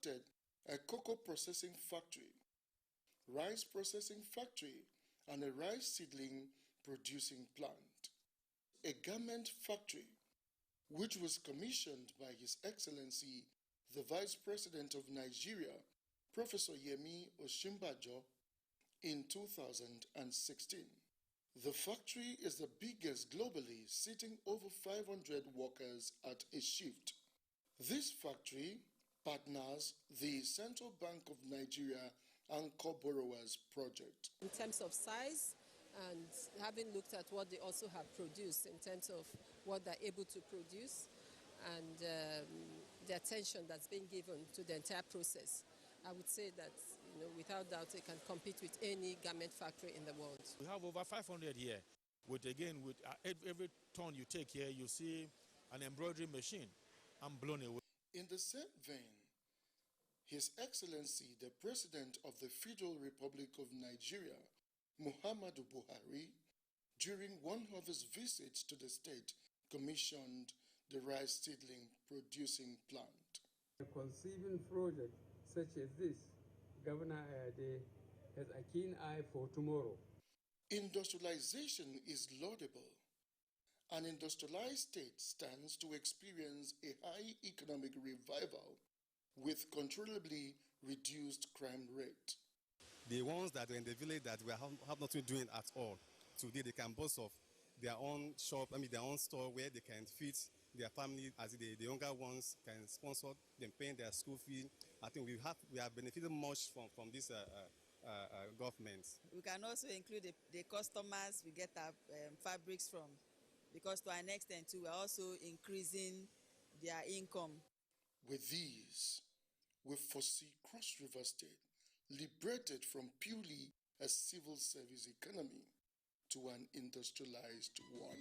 constructed a cocoa processing factory, rice processing factory, and a rice seedling producing plant. A garment factory, which was commissioned by His Excellency, the Vice President of Nigeria, Professor Yemi Osinbajo, in 2016. The factory is the biggest globally, seating over 500 workers at a shift. This factory partners the Central Bank of Nigeria Anchor Borrowers Project. In terms of size, and having looked at what they also have produced in terms of what they're able to produce and the attention that's been given to the entire process, I would say that, without doubt, it can compete with any garment factory in the world. We have over 500 here. With every ton you take here, you see an embroidery machine. I'm blown away. In the same vein, His Excellency, the President of the Federal Republic of Nigeria, Muhammadu Buhari, during one of his visits to the state, commissioned the rice seedling producing plant. Conceiving project such as this, Governor Ayade has a keen eye for tomorrow. Industrialization is laudable. An industrialized state stands to experience a high economic revival with controllably reduced crime rate. The ones that are in the village that we have nothing doing at all, today they can boast of their own shop, their own store where they can feed their family, as the younger ones can sponsor them paying their school fee. I think we have benefited much from this government. We can also include the customers we get our fabrics from, because to an extent too, we're also increasing their income. With these, we foresee Cross River State liberated from purely a civil service economy to an industrialized one.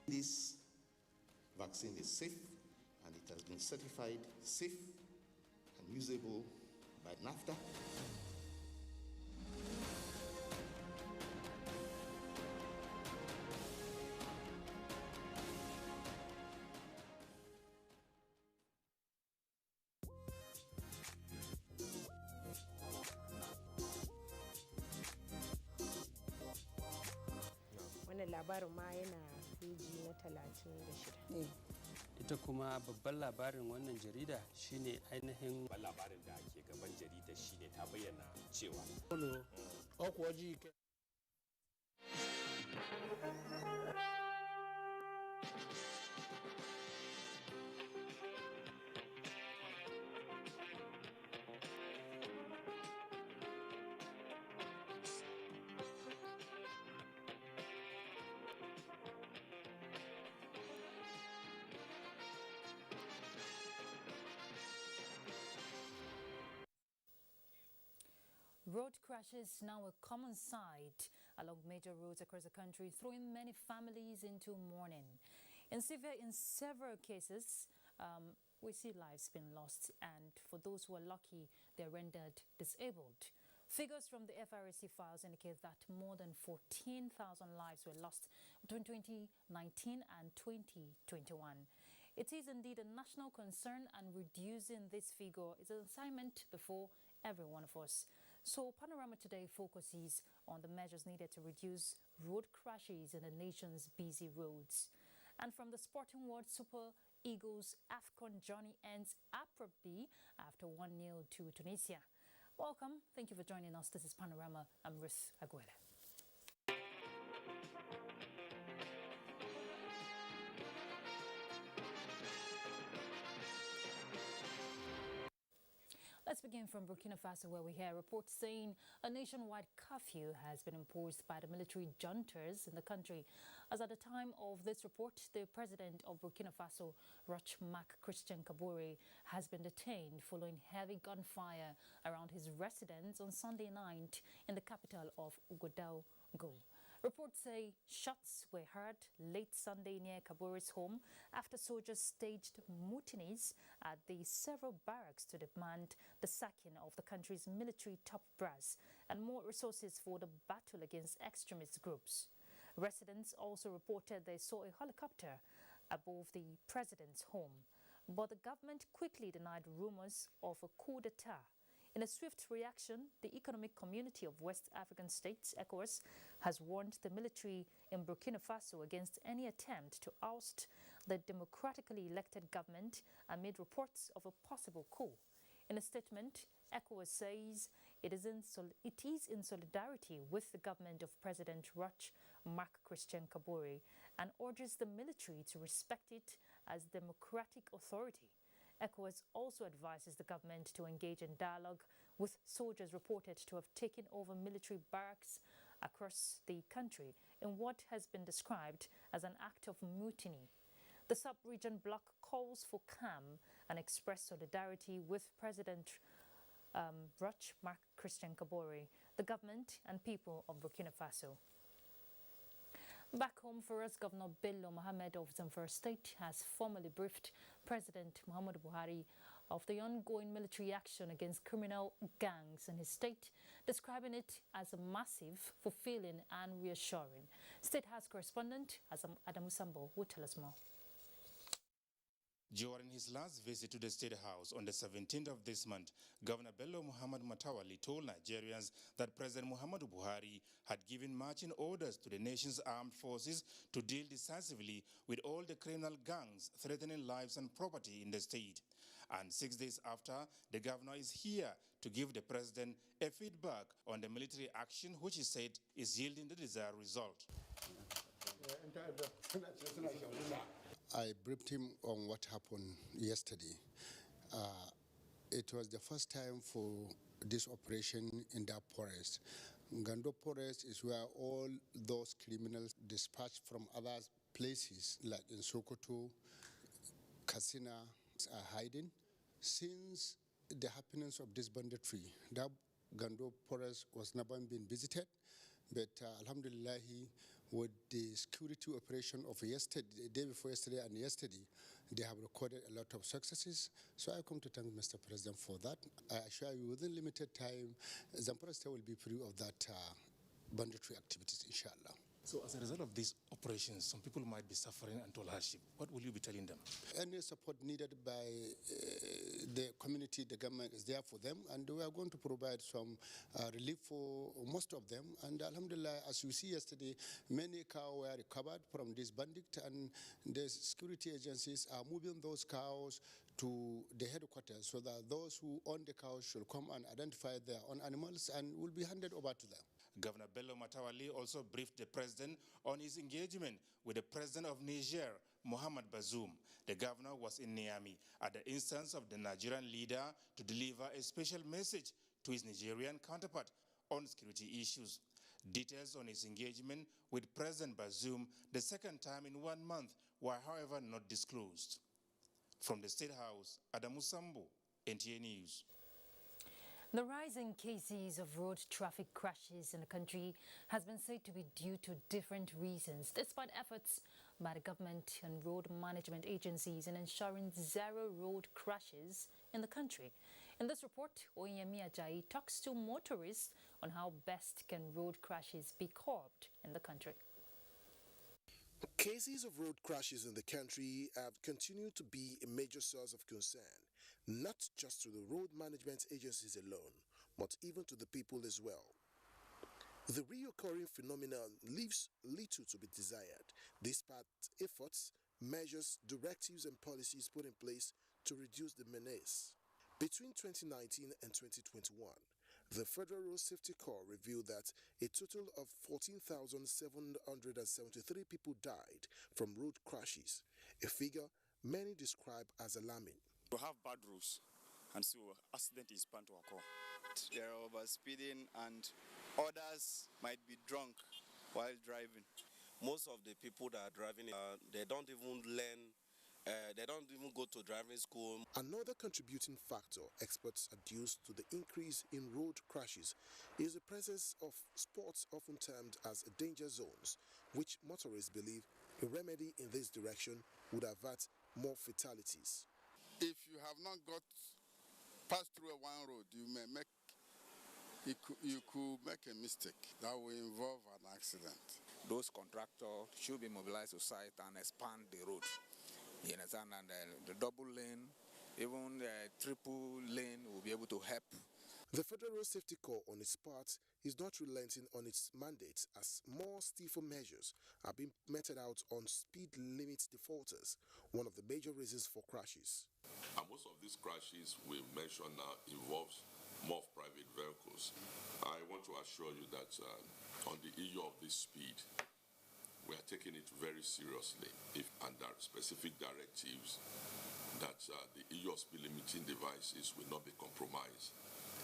This vaccine is safe, and it has been certified safe and usable by NAFTA. Wannan labarin ma yana peji na 36. Ita kuma babban labarin wannan jarida shine ainihin labarin da ke gaban jarida shine ta bayyana cewa Road crashes now a common sight along major roads across the country, throwing many families into mourning. In several cases, we see lives being lost, and for those who are lucky, they're rendered disabled. Figures from the FRC files indicate that more than 14,000 lives were lost between 2019 and 2021. It is indeed a national concern, and reducing this figure is an assignment before every one of us. So Panorama today focuses on the measures needed to reduce road crashes in the nation's busy roads. And from the sporting world, Super Eagles AFCON journey ends abruptly after 1-0 to Tunisia. Welcome. Thank you for joining us. This is Panorama. I'm Ruth Aguera. Let's begin from Burkina Faso, where we hear reports saying a nationwide curfew has been imposed by the military juntas in the country. As at the time of this report, the president of Burkina Faso, Marc Christian Kabore, has been detained following heavy gunfire around his residence on Sunday night in the capital of Ouagadougou. Reports say shots were heard late Sunday near Kabore's home after soldiers staged mutinies at the several barracks to demand the sacking of the country's military top brass and more resources for the battle against extremist groups. Residents also reported they saw a helicopter above the president's home, but the government quickly denied rumors of a coup d'etat. In a swift reaction, the Economic Community of West African States, ECOWAS, has warned the military in Burkina Faso against any attempt to oust the democratically elected government amid reports of a possible coup. In a statement, ECOWAS says it is in solidarity with the government of President Marc Christian Kabore and urges the military to respect it as democratic authority. ECOWAS also advises the government to engage in dialogue with soldiers reported to have taken over military barracks across the country in what has been described as an act of mutiny. The sub-region bloc calls for calm and express solidarity with President Marc Christian Kabore, the government and people of Burkina Faso. Back home for us, Governor Bello Mohammed of Zamfara State has formally briefed President Muhammadu Buhari of the ongoing military action against criminal gangs in his state, describing it as a massive, fulfilling and reassuring. State House correspondent Adamu Sambo will tell us more. During his last visit to the State House on the 17th of this month, Governor Bello Muhammad Matawali told Nigerians that President Muhammadu Buhari had given marching orders to the nation's armed forces to deal decisively with all the criminal gangs threatening lives and property in the state. And 6 days after, the governor is here to give the president a feedback on the military action, which he said is yielding the desired result. I briefed him on what happened yesterday. It was the first time for this operation in that forest. Gando Forest is where all those criminals dispatched from other places, like in Sokoto, Katsina, are hiding. Since the happenings of this banditry, that Gando Forest was never been visited, but alhamdulillah, with the security operation of yesterday, the day before yesterday and yesterday, they have recorded a lot of successes. So I come to thank Mr. President for that. I assure you, within limited time, Zamfara State will be free of that banditry activities, inshallah. So as a result of these operations, some people might be suffering untold hardship. What will you be telling them? Any support needed by the community, the government is there for them, and we are going to provide some relief for most of them. And alhamdulillah, as you see yesterday, many cows were recovered from this bandit, and the security agencies are moving those cows to the headquarters so that those who own the cows should come and identify their own animals and will be handed over to them. Governor Bello Matawali also briefed the president on his engagement with the president of Niger, Mohamed Bazoum. The governor was in Niamey at the instance of the Nigerian leader to deliver a special message to his Nigerian counterpart on security issues. Details on his engagement with President Bazoum the second time in 1 month were, however, not disclosed. From the State House, Adamu Sambo, NTA News. The rise in cases of road traffic crashes in the country has been said to be due to different reasons, despite efforts by the government and road management agencies in ensuring zero road crashes in the country. In this report, Oyemi Ajayi talks to motorists on how best can road crashes be curbed in the country. Cases of road crashes in the country have continued to be a major source of concern, not just to the road management agencies alone, but even to the people as well. The reoccurring phenomenon leaves little to be desired, despite efforts, measures, directives and policies put in place to reduce the menace. Between 2019 and 2021, the Federal Road Safety Corps revealed that a total of 14,773 people died from road crashes, a figure many describe as alarming. We have bad roads, and so accident is bound to occur. They're over speeding, and others might be drunk while driving. Most of the people that are driving, they don't even learn. They don't even go to driving school. Another contributing factor experts adduce to the increase in road crashes is the presence of spots often termed as danger zones, which motorists believe a remedy in this direction would avert more fatalities. If you have not passed through one road, you could make a mistake that will involve an accident. Those contractors should be mobilized to site and expand the road. You understand? And the double lane, even the triple lane will be able to help. The Federal Road Safety Corps, on its part, is not relenting on its mandate as more stiffer measures are being meted out on speed limit defaulters, one of the major reasons for crashes. And most of these crashes we mentioned now involves more of private vehicles. I want to assure you that on the issue of this speed, we are taking it very seriously. And there are specific directives that the issue of speed limiting devices will not be compromised.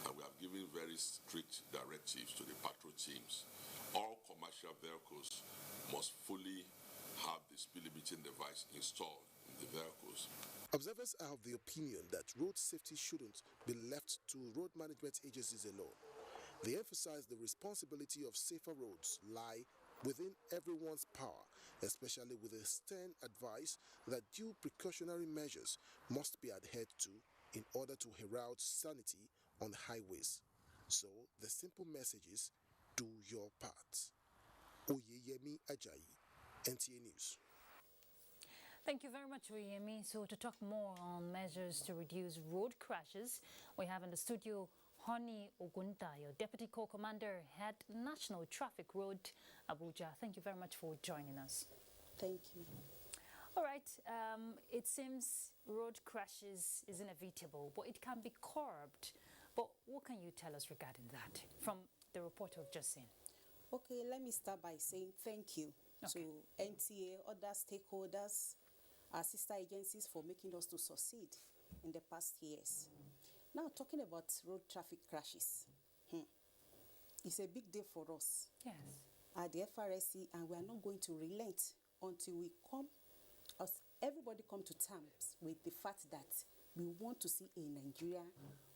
And we have given very strict directives to the patrol teams. All commercial vehicles must fully have the speed limiting device installed in the vehicles. Observers are of the opinion that road safety shouldn't be left to road management agencies alone. They emphasize the responsibility of safer roads lie within everyone's power, especially with a stern advice that due precautionary measures must be adhered to in order to herald sanity on highways. So, the simple message is, do your part. Oyemi Ajayi, NTA News. Thank you very much, Oyemi. So, to talk more on measures to reduce road crashes, we have in the studio Honey Oguntayo, Deputy Corps Commander, Head National Traffic Road, Abuja. Thank you very much for joining us. Thank you. All right. It seems road crashes is inevitable, but it can be curbed. But what can you tell us regarding that from the report we've just seen? Okay, let me start by saying thank you to NTA, other stakeholders, our sister agencies for making us to succeed in the past years. Now, talking about road traffic crashes, it's a big day for us at the FRSC, and we are not going to relent until everybody come to terms with the fact that we want to see a Nigeria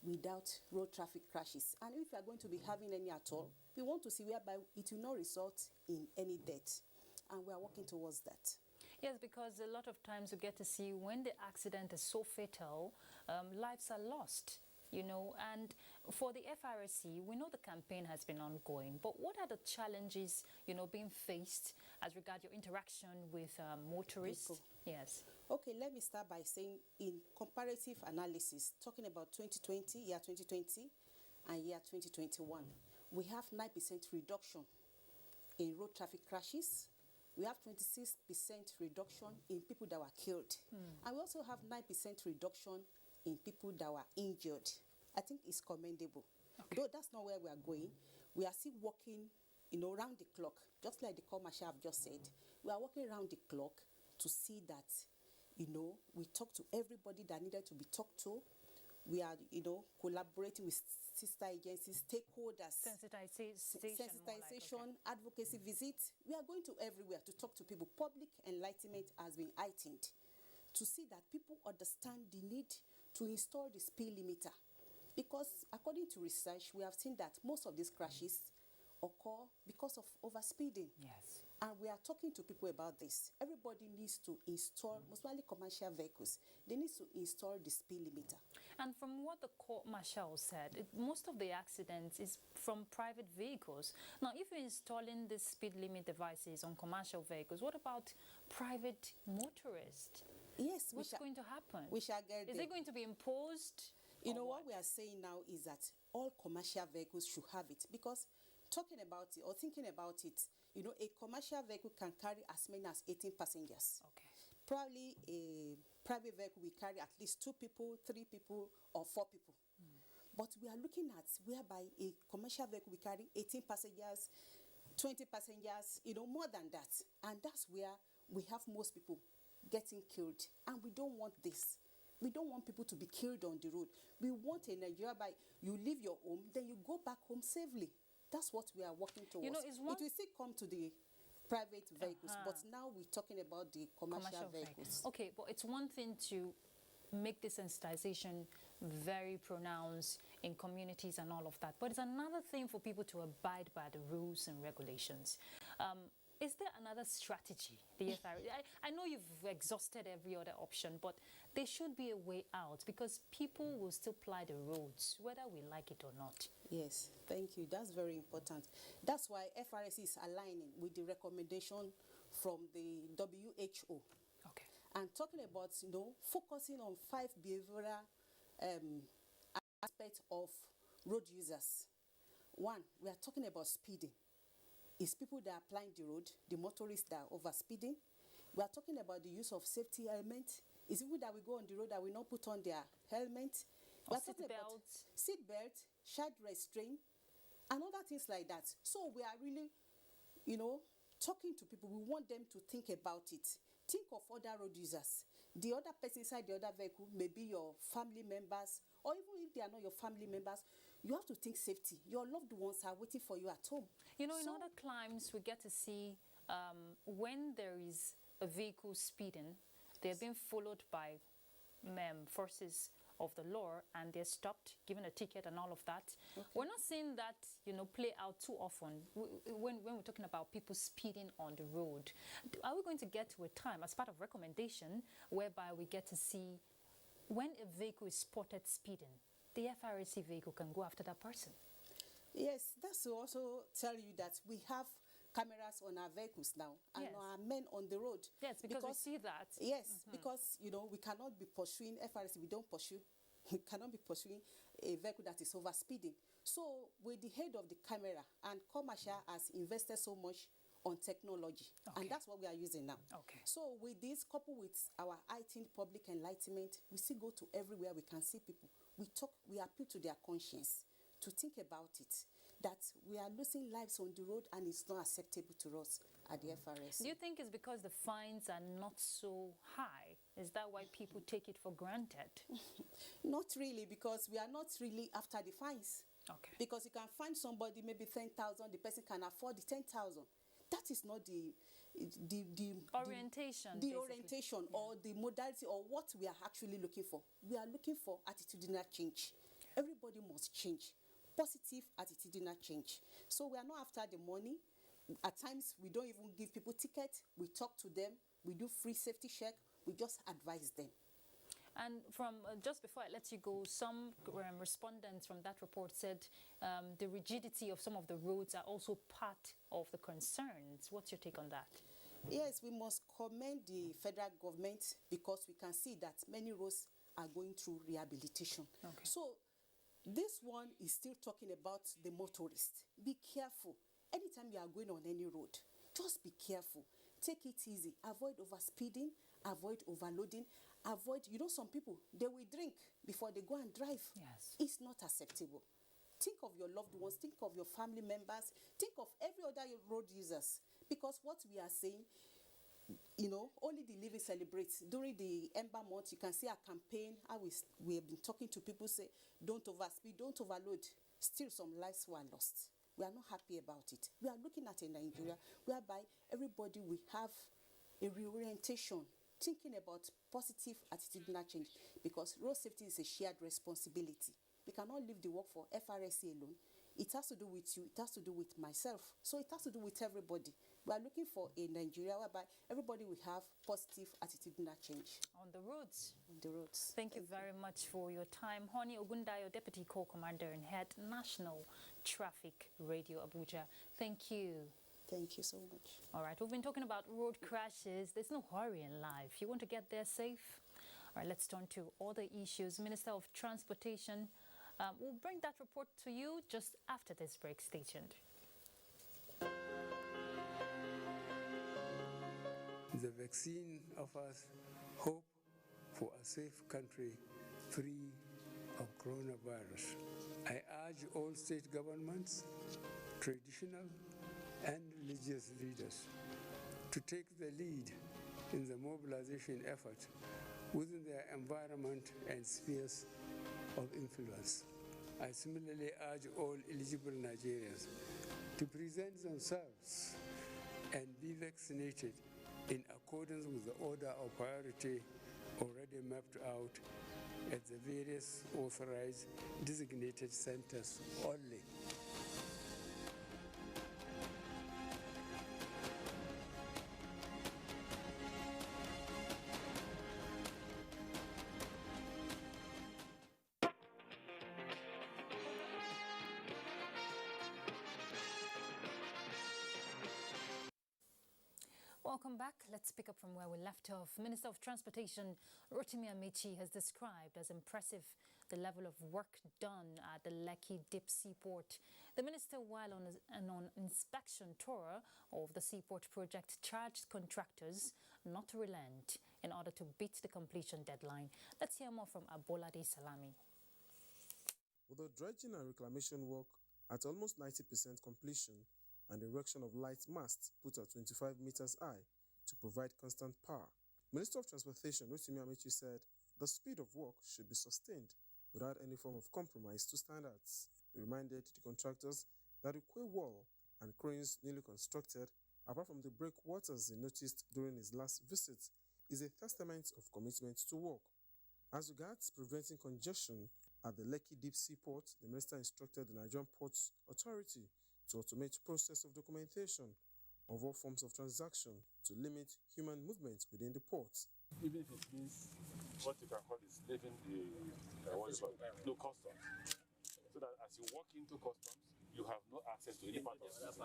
without road traffic crashes. And if we are going to be having any at all, we want to see whereby it will not result in any death. And we are working towards that. Yes, because a lot of times we get to see when the accident is so fatal, lives are lost, and for the FRSC, we know the campaign has been ongoing, but what are the challenges, being faced as regard your interaction with motorists? People. Yes. Okay, let me start by saying in comparative analysis, talking about 2020 and year 2021, we have 9% reduction in road traffic crashes. We have 26% reduction in people that were killed. And we also have 9% reduction in people that were injured. I think it's commendable. Though that's not where we are going. We are still working, around the clock, just like the commercial have just said. We are working around the clock to see that, we talk to everybody that needed to be talked to. We are, collaborating with sister agencies, stakeholders. Sensitization, advocacy visits. We are going to everywhere to talk to people. Public enlightenment has been heightened to see that people understand the need to install the speed limiter. Because according to research, we have seen that most of these crashes occur because of overspeeding. Yes. And we are talking to people about this. Everybody needs to install, mostly commercial vehicles, they need to install the speed limiter. And from what the court marshal said, most of the accidents is from private vehicles. Now, if you're installing these speed limit devices on commercial vehicles, what about private motorists? Yes, what's going to happen? We shall get Is there. it going to be imposed? You know what we are saying now is that all commercial vehicles should have it, because talking about it or thinking about it, you know, a commercial vehicle can carry as many as 18 passengers. Okay. Probably a private vehicle will carry at least 2 people, 3 people, or 4 people. But we are looking at whereby a commercial vehicle will carry 18 passengers, 20 passengers, you know, more than that. And that's where we have most people getting killed. And we don't want this. We don't want people to be killed on the road. We want a Nigeria by you leave your home, then you go back home safely. That's what we are working towards. You know, it will still come to the private vehicles, but now we're talking about the commercial vehicles. Okay, but it's one thing to make this sensitization very pronounced in communities and all of that, but it's another thing for people to abide by the rules and regulations. Is there another strategy? I know you've exhausted every other option, but there should be a way out, because people will still ply the roads, whether we like it or not. Yes, thank you. That's very important. That's why FRS is aligning with the recommendation from the WHO. Okay. And talking about, you know, focusing on 5 behavioral aspects of road users. 1, we are talking about speeding. It's people that are applying the road, the motorists that are overspeeding. We are talking about the use of safety helmet. It's people that will go on the road that will not put on their helmet. We are talking about seat belt, child restraint, and other things like that. So we are really, you know, talking to people. We want them to think about it. Think of other road users. The other person inside the other vehicle may be your family members, or even if they are not your family members, you have to think safety. Your loved ones are waiting for you at home. You know, in other climes, we get to see when there is a vehicle speeding, they're being followed by forces of the law, and they're stopped, given a ticket and all of that. Okay. We're not seeing that, you know, play out too often when we're talking about people speeding on the road. Are we going to get to a time, as part of recommendation, whereby we get to see when a vehicle is spotted speeding, the FRSC vehicle can go after that person? Yes, that's to also tell you that we have cameras on our vehicles now, and our men on the road. Yes, because we see that. Yes, because, you know, we cannot be pursuing FRSC. We don't pursue. We cannot be pursuing a vehicle that is over speeding. So with the head of the camera, and commercial has invested so much on technology, and that's what we are using now. Okay. So with this, coupled with our heightened public enlightenment, we still go to everywhere we can see people. We talk, we appeal to their conscience to think about it, that we are losing lives on the road and it's not acceptable to us at the FRS. Do you think it's because the fines are not so high? Is that why people take it for granted? Not really, because we are not really after the fines. Okay. Because you can find somebody maybe 10,000, the person can afford the 10,000. That is not the orientation. The orientation or the modality or what we are actually looking for. We are looking for attitudinal change. Everybody must change. Positive attitudinal change. So we are not after the money. At times, we don't even give people tickets. We talk to them. We do free safety check. We just advise them. And from just before I let you go, some respondents from that report said the rigidity of some of the roads are also part of the concerns. What's your take on that? Yes, we must commend the federal government, because we can see that many roads are going through rehabilitation. Okay. So this one is still talking about the motorist. Be careful. Anytime you are going on any road, just be careful. Take it easy. Avoid overspeeding. Avoid overloading. Avoid, you know, some people, they will drink before they go and drive. Yes. It's not acceptable. Think of your loved ones. Think of your family members. Think of every other road users. Because what we are saying, you know, only the living celebrates. During the Ember month, you can see a campaign. How we have been talking to people, say, don't overspeed, don't overload. Still, some lives were lost. We are not happy about it. We are looking at a Nigeria whereby everybody will have a reorientation, thinking about positive attitudinal change, because road safety is a shared responsibility. We cannot leave the work for FRSC alone. It has to do with you. It has to do with myself. So it has to do with everybody. We are looking for a Nigeria whereby everybody will have positive attitudinal change. On the roads. On the roads. Thank you very much for your time. Honey Ogundayo, Deputy Co-Commander and Head National Traffic Radio Abuja. Thank you. Thank you so much. All right, we've been talking about road crashes. There's no hurry in life. You want to get there safe? All right, let's turn to other issues. Minister of Transportation will bring that report to you just after this break. Stay tuned. The vaccine offers hope for a safe country free of coronavirus. I urge all state governments, traditional and religious leaders to take the lead in the mobilization effort within their environment and spheres of influence. I similarly urge all eligible Nigerians to present themselves and be vaccinated in accordance with the order of priority already mapped out at the various authorized designated centers only. Welcome back. Let's pick up from where we left off. Minister of Transportation Rotimi Amechi has described as impressive the level of work done at the Lekki Deep Seaport. The minister, while on an inspection tour of the seaport project, charged contractors not to relent in order to beat the completion deadline. Let's hear more from Abolade Salami. With the dredging and reclamation work at almost 90% completion, and the erection of light masts put at 25 meters high to provide constant power, Minister of Transportation Rotimi Amechi said the speed of work should be sustained without any form of compromise to standards. He reminded the contractors that the quay wall and cranes newly constructed, apart from the breakwaters he noticed during his last visit, is a testament of commitment to work. As regards preventing congestion at the Lekki Deep Seaport, the minister instructed the Nigerian Ports Authority to automate process of documentation of all forms of transaction to limit human movement within the port. Even if it means what you can call is leaving the customs, so that as you walk into customs, you have no access to any part of the city.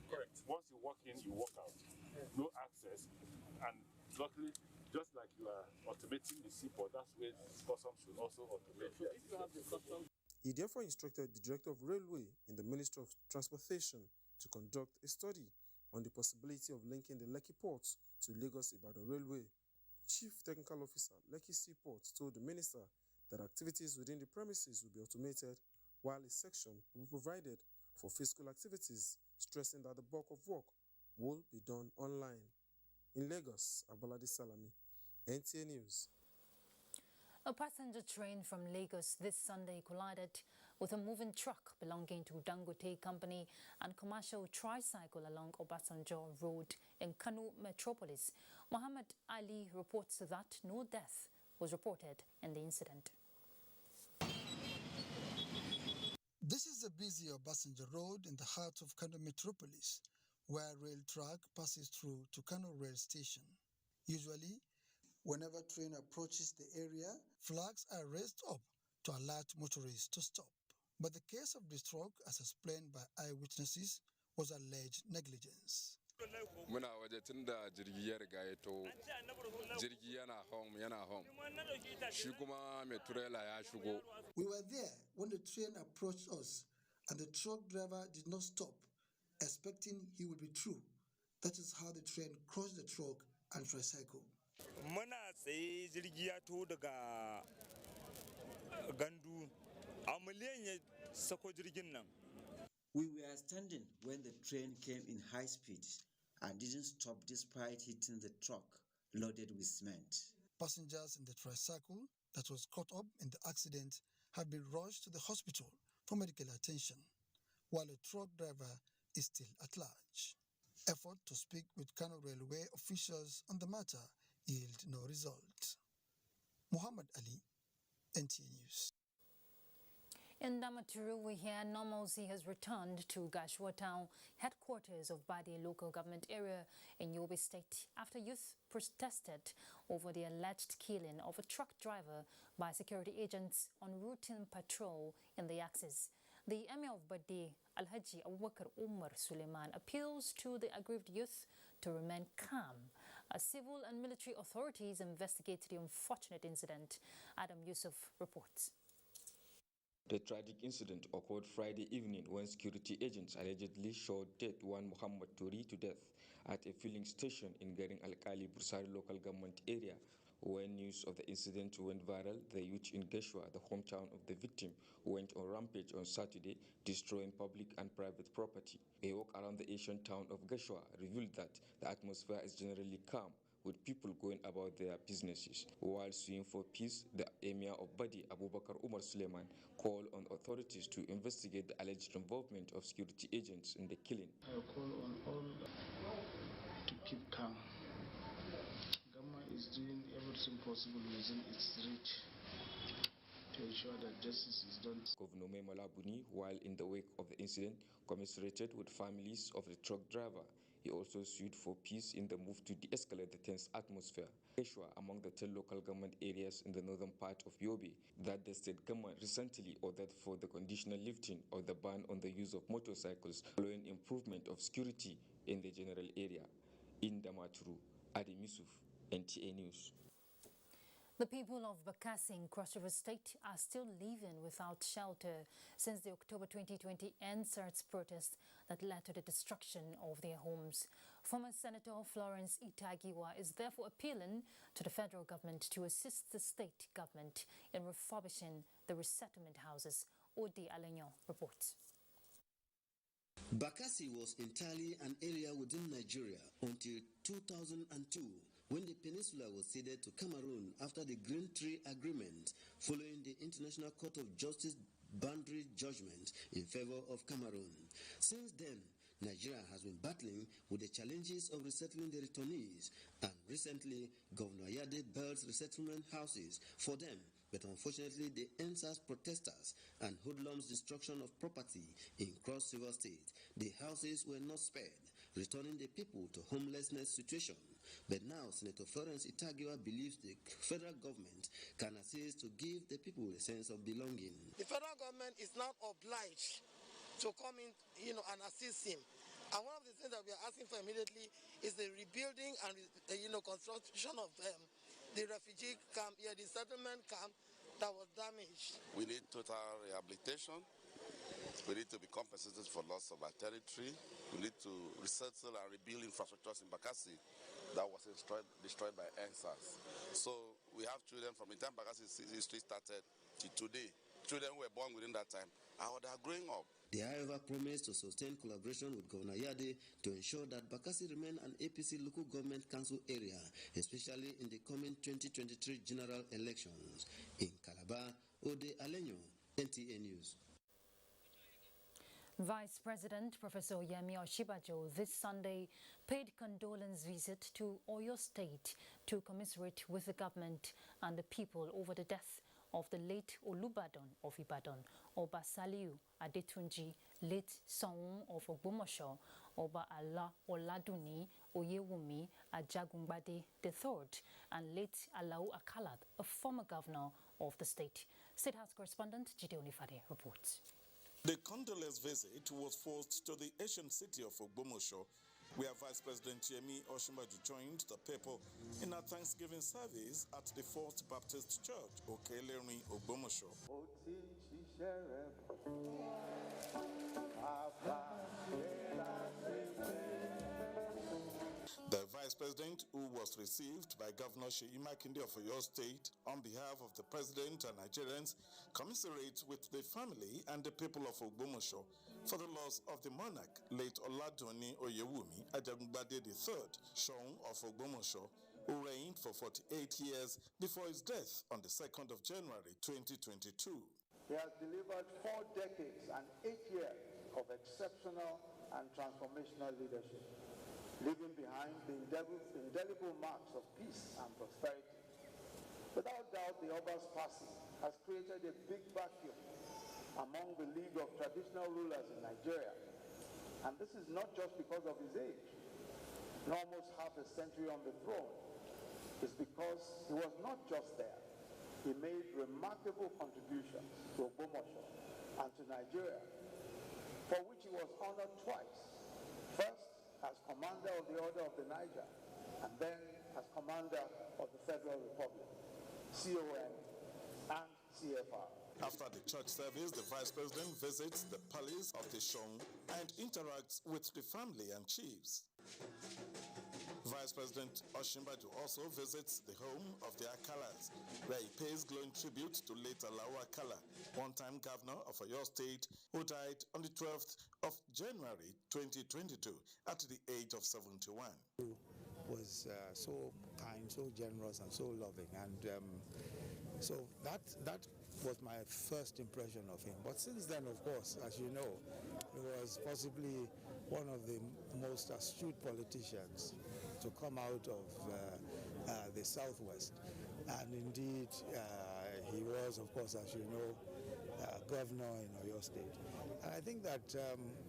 Correct. Once you walk in, you walk out. No access. And luckily, just like you are automating the seaport, that's where customs should also automate. So if you have the customs. He therefore instructed the Director of Railway in the Ministry of Transportation to conduct a study on the possibility of linking the Lekki port to Lagos-Ibadan Railway. Chief Technical Officer, Lekki Seaport, told the Minister that activities within the premises will be automated, while a section will be provided for physical activities, stressing that the bulk of work will be done online. In Lagos, Abolade Salami, NTA News. A passenger train from Lagos this Sunday collided with a moving truck belonging to Dangote Company and commercial tricycle along Obasanjo Road in Kano Metropolis. Muhammad Ali reports that no death was reported in the incident. This is the busy Obasanjo Road in the heart of Kano Metropolis, where rail track passes through to Kano Rail Station. Usually, whenever train approaches the area, flags are raised up to alert motorists to stop. But the case of this truck, as explained by eyewitnesses, was alleged negligence. Muna waje tun da jirgi ya riga ya to, jirgi yana home, shi kuma mai turela ya shigo. We were there when the train approached us and the truck driver did not stop, expecting he would be through. That is how the train crossed the truck and tricycle. Muna tsaye jirgi ya to daga gandu, a miliyan ya sako jirgin nan. We were standing when the train came in high speed and didn't stop despite hitting the truck loaded with cement. Passengers in the tricycle that was caught up in the accident have been rushed to the hospital for medical attention, while the truck driver is still at large. Effort to speak with Kano Railway officials on the matter yield no result. Muhammad Ali, NTA News. In Damaturu, we hear normalcy has returned to Gashua town, headquarters of Badi local government area in Yobe State, after youth protested over the alleged killing of a truck driver by security agents on routine patrol in the axis. The Emir of Badi, Alhaji Abubakar Umar Suleiman, appeals to the aggrieved youth to remain calm as civil and military authorities investigate the unfortunate incident. Adam Yusuf reports. The tragic incident occurred Friday evening when security agents allegedly shot dead one Muhammad Turi to death at a filling station in Garin Alkali Bursari local government area. When news of the incident went viral, the youth in Geshua, the hometown of the victim, went on rampage on Saturday, destroying public and private property. A walk around the ancient town of Geshua revealed that the atmosphere is generally calm, with people going about their businesses. While suing for peace, the Emir of Badi, Abubakar Umar Suleiman, called on authorities to investigate the alleged involvement of security agents in the killing. I call on all to keep calm. Government is doing everything possible within its reach to ensure that justice is done. Governor Memola Buni, while in the wake of the incident, commiserated with families of the truck driver. He also sued for peace in the move to de-escalate the tense atmosphere. Geshua, among the 10 local government areas in the northern part of Yobe, that the state government recently ordered for the conditional lifting of the ban on the use of motorcycles following improvement of security in the general area. In Damaturu, Adam Yusuf, NTA News. The people of Bakassi in Cross River State are still living without shelter since the October 2020 EndSARS protest that led to the destruction of their homes. Former Senator Florence Itagiwa is therefore appealing to the federal government to assist the state government in refurbishing the resettlement houses. Odi Alenyo reports. Bakassi was entirely an area within Nigeria until 2002, when the peninsula was ceded to Cameroon after the Green Tree Agreement, following the International Court of Justice boundary judgment in favor of Cameroon. Since then, Nigeria has been battling with the challenges of resettling the returnees, and recently, Governor Yade built resettlement houses for them. But unfortunately, the EndSARS protesters and hoodlums' destruction of property in Cross River State, the houses were not spared, returning the people to homelessness situation. But now, Senator Florence Itagiwa believes the federal government can assist to give the people a sense of belonging. The federal government is not obliged to come in, and assist him. And one of the things that we are asking for immediately is the rebuilding and, construction of the refugee camp, the settlement camp that was damaged. We need total rehabilitation. We need to be compensated for loss of our territory. We need to resettle and rebuild infrastructures in Bakassi that was destroyed by EndSARS. So we have children from the time Bakassi's history started to today. Children who were born within that time, how they are growing up. They however promised to sustain collaboration with Governor Yade to ensure that Bakassi remain an APC local government council area, especially in the coming 2023 general elections. In Calabar, Ode Alenyo, NTA News. Vice President Professor Yemi Oshibajo this Sunday paid condolence visit to Oyo State to commiserate with the government and the people over the death of the late Olubadan of Ibadan, Oba Saliu Adetunji, late Soun of Ogbomoso, Oba Allah Oladuni Oyewumi Ajagungbade III, and late Alau Akalat, a former governor of the state. State House correspondent Jide Onifade reports. The condolence visit was forced to the ancient city of Ogbomoso, where Vice President Yemi Oshibajo joined the people in a Thanksgiving service at the First Baptist Church, Okelemi, Ogbomoso. The Vice President, who was received by Governor Seyi Makinde of Oyo State on behalf of the President and Nigerians, commiserates with the family and the people of Ogbomoso for the loss of the monarch, late Oladuni Oyewumi Ajagungbade III, Seun of Ogbomoso, who reigned for 48 years before his death on the 2nd of January 2022. He has delivered 4 decades and 8 years of exceptional and transformational leadership, leaving behind the indelible marks of peace and prosperity. Without doubt, the Oba's passing has created a big vacuum among the League of Traditional Rulers in Nigeria. And this is not just because of his age. In almost half a century on the throne, it's because he was not just there. He made remarkable contributions to Ogbomoso and to Nigeria, for which he was honored twice. First, as Commander of the Order of the Niger, and then as Commander of the Federal Republic, CON and CFR. After the church service, the Vice President visits the palace of the Shong and interacts with the family and chiefs. Vice President Osinbajo also visits the home of the Akalas, where he pays glowing tribute to late Alao Akala, one-time governor of Oyo State, who died on the 12th of January 2022 at the age of 71. Was so kind, so generous, and so loving, and so that was my first impression of him. But since then, of course, as you know, he was possibly one of the most astute politicians to come out of the Southwest, and indeed he was, of course, as you know, governor in Oyo State. And I think that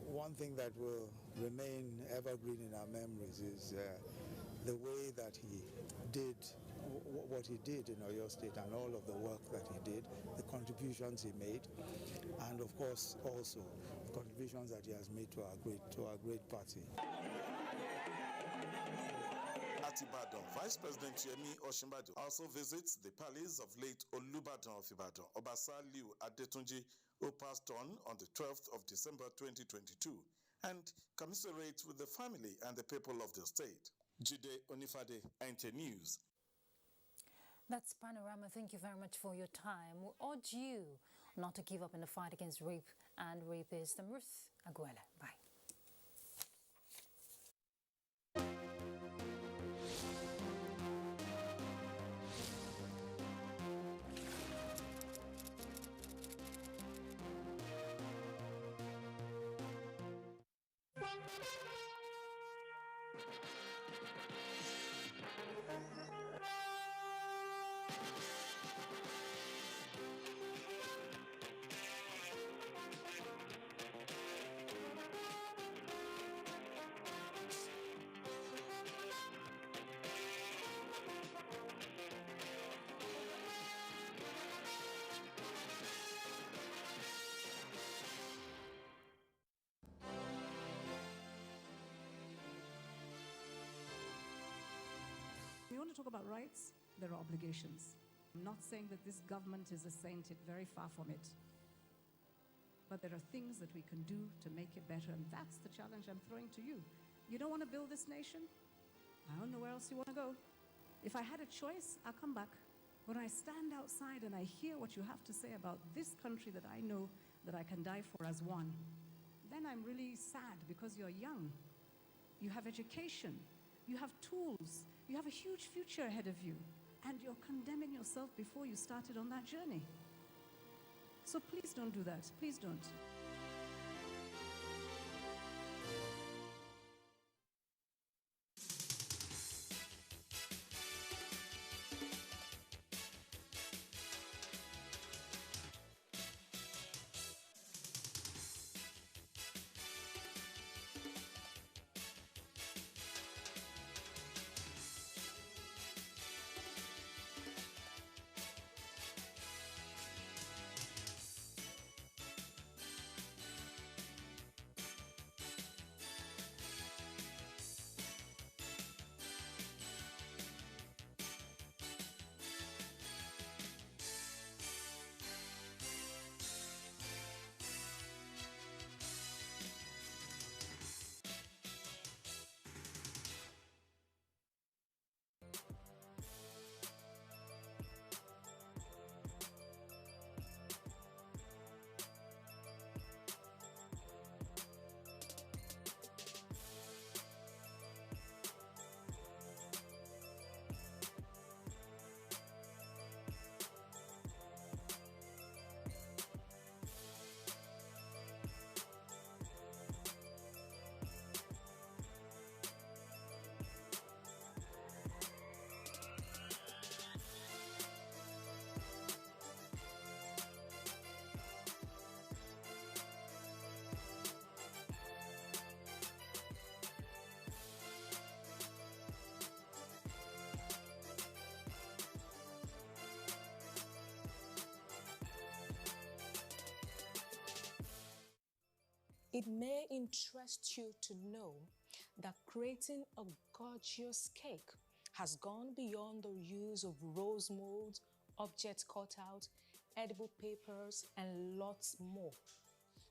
one thing that will remain evergreen in our memories is the way that he did what he did in Oyo State and all of the work that he did, the contributions he made, and of course also the contributions that he has made to our great party. At Ibadan, Vice President Yemi Osinbajo also visits the palace of late Olubadan of Ibadan, Obasa Liu Adetunji, who passed on the 12th of December 2022, and commiserates with the family and the people of the state. Jide Onifade, NT News. That's Panorama. Thank you very much for your time. We urge you not to give up in the fight against rape and rapists. I'm Ruth Aguela. Bye. We want to talk about rights, there are obligations. I'm not saying that this government is a saint, it's very far from it. But there are things that we can do to make it better, and that's the challenge I'm throwing to you. You don't want to build this nation? I don't know where else you want to go. If I had a choice, I'll come back. When I stand outside and I hear what you have to say about this country that I know that I can die for as one, then I'm really sad because you're young. You have education. You have tools. You have a huge future ahead of you. And you're condemning yourself before you started on that journey. So please don't do that. Please don't. It may interest you to know that creating a gorgeous cake has gone beyond the use of rose molds, objects cut out, edible papers, and lots more.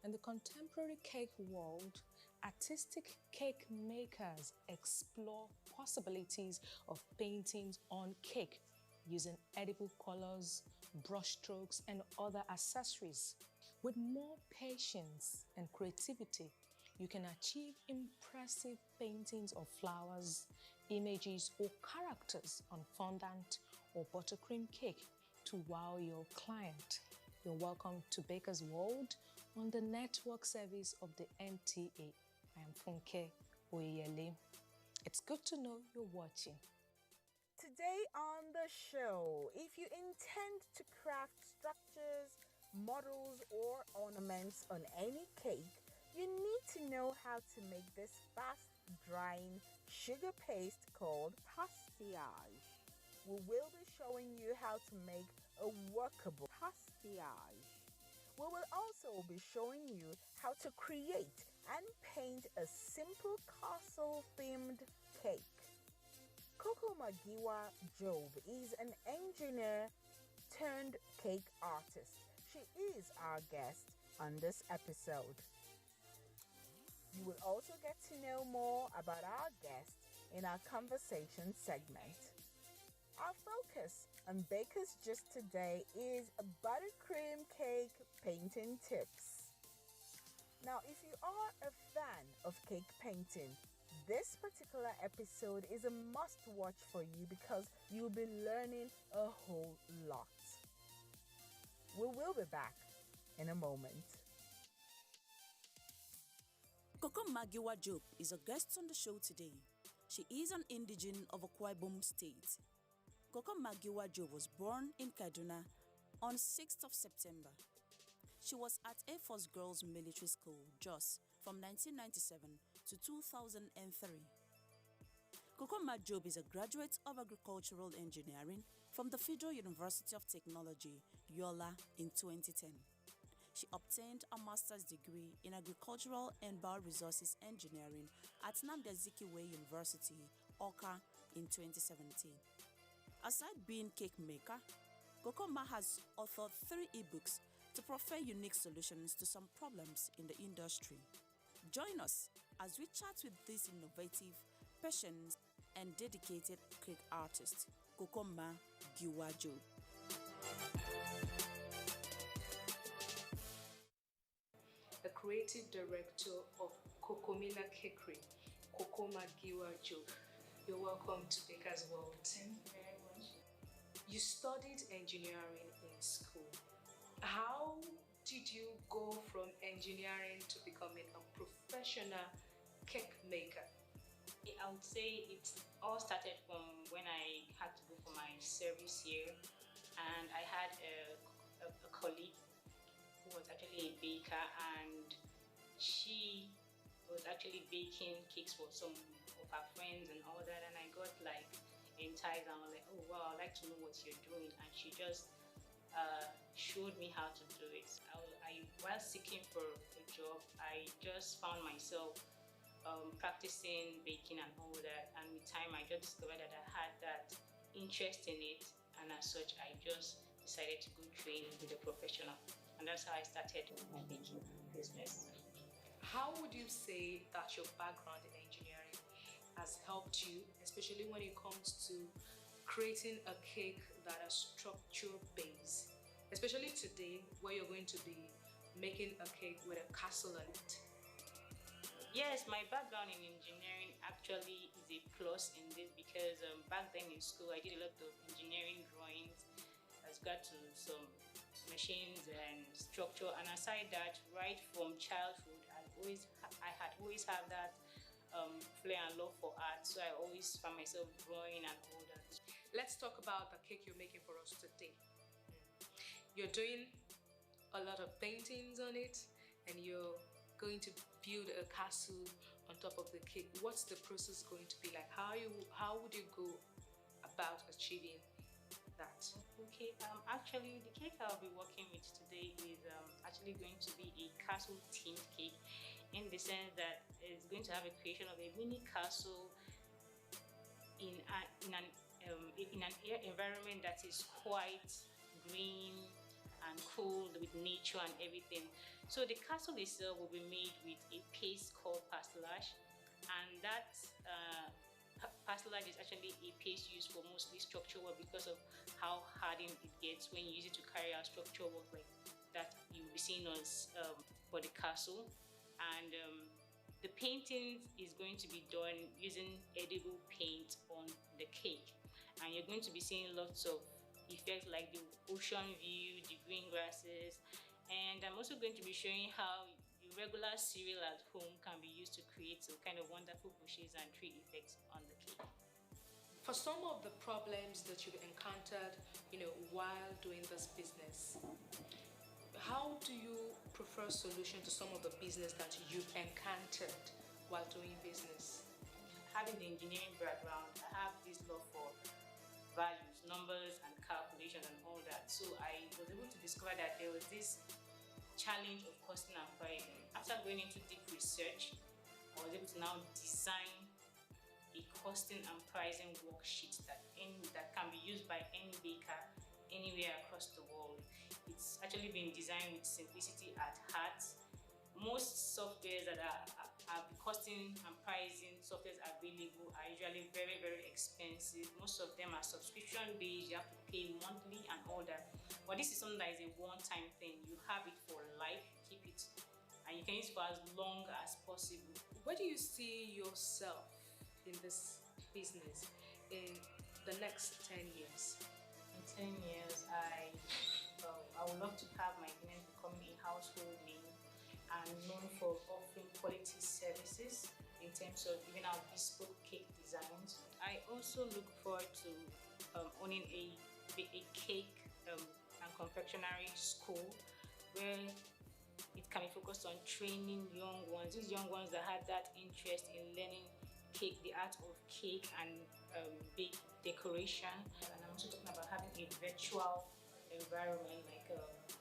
In the contemporary cake world, artistic cake makers explore possibilities of paintings on cake using edible colors, brushstrokes, and other accessories. With more patience and creativity, you can achieve impressive paintings of flowers, images, or characters on fondant or buttercream cake to wow your client. You're welcome to Baker's World on the network service of the NTA. I am Funke Oyele. It's good to know you're watching. Today on the show, if you intend to craft structures, models, or ornaments on any cake, you need to know how to make this fast-drying sugar paste called pastillage. We will be showing you how to make a workable pastillage. We will also be showing you how to create and paint a simple castle-themed cake. Coco Magiwa Job is an engineer turned cake artist. She is our guest on this episode. You will also get to know more about our guest in our conversation segment. Our focus on Baker's Gist today is buttercream cake painting tips. Now, if you are a fan of cake painting, this particular episode is a must-watch for you because you'll be learning a whole lot. We will be back in a moment. Coco Magiwa Job is a guest on the show today. She is an indigene of Akwa Ibom State. Coco Magiwa Job was born in Kaduna on 6th of September. She was at Air Force Girls Military School, Jos, from 1997 to 2003. Coco Job is a graduate of Agricultural Engineering from the Federal University of Technology, Yola, in 2010. She obtained a master's degree in Agricultural and Bioresources Engineering at Nnamdi Azikiwe University, Awka, in 2017. Aside being cake maker, Coco has authored 3 ebooks to provide unique solutions to some problems in the industry. Join us as we chat with this innovative, patient, and dedicated cake artist, Coco Magiwa Job. The creative director of Cokomila Cakery, Coco Magiwa Job. You're welcome to Baker's World. Thank you very much. You studied engineering in school. How did you go from engineering to becoming a professional cake maker? I would say it all started from when I had to go for my service year, and I had a colleague who was actually a baker, and she was actually baking cakes for some of her friends and all that, and I got like enticed and I was like, oh wow, I'd like to know what you're doing, and she just showed me how to do it. While seeking for a job, I just found myself practicing baking and all that, and with time I just discovered that I had that interest in it, and as such I just decided to go train with a professional, and that's how I started my baking business. How would you say that your background in engineering has helped you, especially when it comes to creating a cake that is structure-based, especially today where you're going to be making a cake with a castle on it? Yes, my background in engineering actually is a plus in this because back then in school I did a lot of engineering drawings as got to some machines and structure, and aside that, right from childhood I had always had that flair and love for art, so I always found myself drawing and all that. Let's talk about the cake you're making for us today. You're doing a lot of paintings on it, and you're going to build a castle on top of the cake. What's the process going to be like? How would you go about achieving that? Okay, actually the cake I'll be working with today is actually going to be a castle themed cake. in the sense that it's going to have a creation of a mini castle in an environment that is quite green and cool with nature and everything. So the castle itself will be made with a paste called pastelage, and that pastelage is actually a paste used for mostly structural work because of how hardened it gets when you use it to carry out structural work like that you will be seeing us for the castle. And the painting is going to be done using edible paint on the cake, and you're going to be seeing lots of effects like the ocean view, the green grasses, and I'm also going to be showing how the regular cereal at home can be used to create some kind of wonderful bushes and tree effects on the cake. For some of the problems that you've encountered, while doing this business, how do you prefer solution to some of the business that you've encountered while doing business? Having the engineering background, I have this love for values, numbers, and calculation and all that. So I was able to discover that there was this challenge of costing and pricing. After going into deep research, I was able to now design a costing and pricing worksheet that can be used by any baker anywhere across the world. It's actually been designed with simplicity at heart. Most softwares that are costing and pricing softwares available are usually very, very expensive. Most of them are subscription based, you have to pay monthly and all that. But this is something that is a one-time thing. You have it for life, you keep it, and you can use it for as long as possible. Where do you see yourself in this business in the next 10 years? In 10 years, I would love to have my business becoming a household name and known for offering quality services in terms of giving out bespoke cake designs. I also look forward to owning a cake and confectionery school where it can be focused on training young ones, these young ones that had that interest in learning cake, the art of cake and bake decoration. And I'm also talking about having a virtual environment like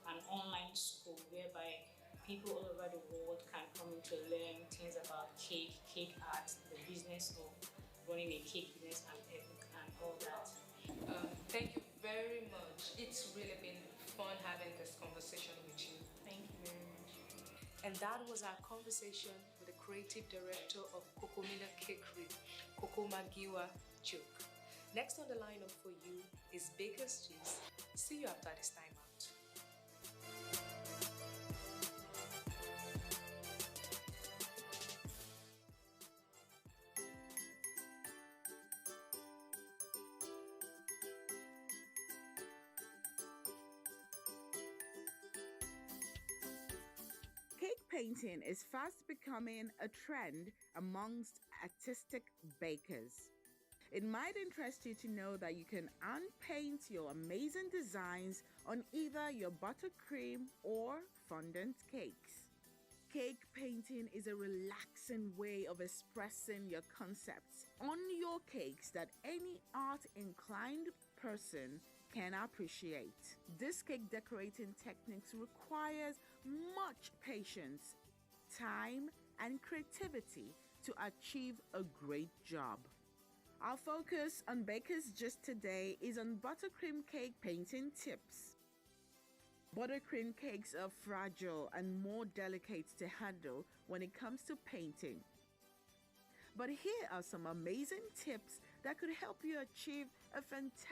an online school whereby people all over the world can come in to learn things about cake art, the business of running a cake business and all that. Thank you very much. It's really been fun having this conversation with you. Thank you very much. And that was our conversation with the creative director of Kokomina Cakery, Kokomagiwa Joke. Next on the lineup for you is Baker's Cheese. See you after this time out. Cake painting is fast becoming a trend amongst artistic bakers. It might interest you to know that you can unpaint your amazing designs on either your buttercream or fondant cakes. Cake painting is a relaxing way of expressing your concepts on your cakes that any art-inclined person can appreciate. This cake decorating techniques requires much patience, time, and creativity to achieve a great job. Our focus on Baker's Gist today is on buttercream cake painting tips. Buttercream cakes are fragile and more delicate to handle when it comes to painting. But here are some amazing tips that could help you achieve a fantastic